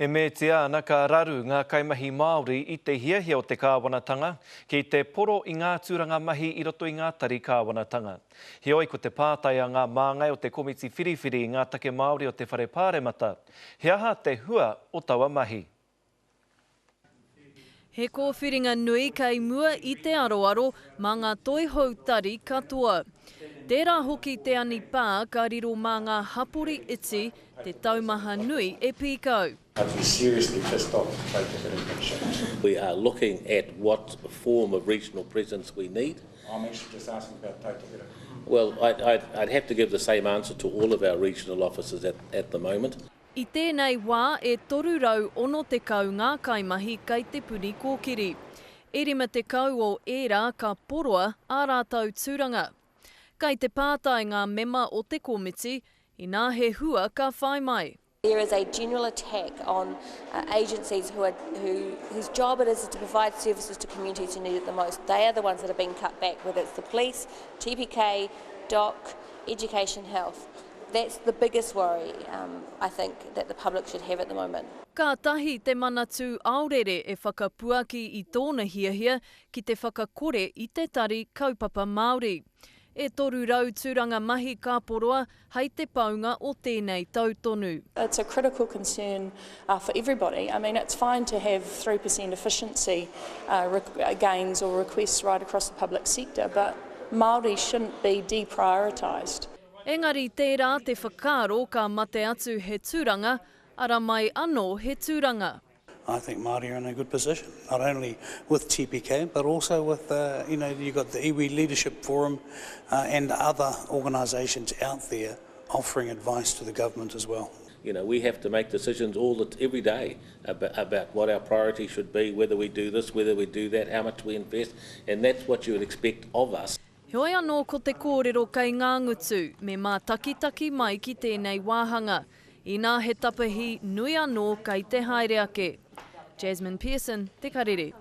E me tia ana ka raru ngā kaimahi Māori I te hiahia o te kāwanatanga ki te poro I ngā tūranga mahi I roto I ngā tari kāwanatanga. Heoi ko te pātai a ngā māngai o te komiti whiriwhiri I ngā take Māori o te whare Pāremata. He aha te hua o taua mahi. He kōwhiringa nui kei mua I te aroaro mā ngā toi hautari katoa. Tērā hoki te ani pā ka riro mā ngā hapori iti te taumaha nui e pīkau. I'd be seriously pissed off to take a bit of picture. We are looking at what form of regional presence we need. I'm actually just asking about Taitawhera. Well, I'd have to give the same answer to all of our regional officers at the moment. I tēnei wā e toru rau ono te kau ngā kaimahi kei te puni kōkiri. E rima te kau o ērā ka poroa ā rātau tūranga. Kei te pātai ngā mema o te komiti, I nā he hua ka whai mai. There is a general attack on agencies whose job it is to provide services to communities who need it the most. They are the ones that are being cut back, whether it's the police, TPK, DOC, education, health. That's the biggest worry, I think, that the public should have at the moment. Ka tahi te manatū aurere e whakapuaki I tōna hiahia ki te whakakore I te tari kaupapa Māori. E toru rau tūranga mahi ka poroa hei te paunga o tēnei tautonu. It's a critical concern for everybody. I mean, it's fine to have 3% efficiency gains or requests right across the public sector, but Māori shouldn't be deprioritised. Engari tērā te whakaaro ka mate atu he tūranga, ara mai anō he tūranga. I think Māori are in a good position, not only with TPK, but also with, you've got the Iwi Leadership Forum and other organisations out there offering advice to the government as well. You know, we have to make decisions every day about what our priority should be, whether we do this, whether we do that, how much we invest, and that's what you would expect of us. Heoi anō ko te kōrero kei ngā ngutu, me mā taki mai ki tēnei wāhanga. I nā he tapahi nui anō kei te haere ake. Jasmine Pearson, Te Karere.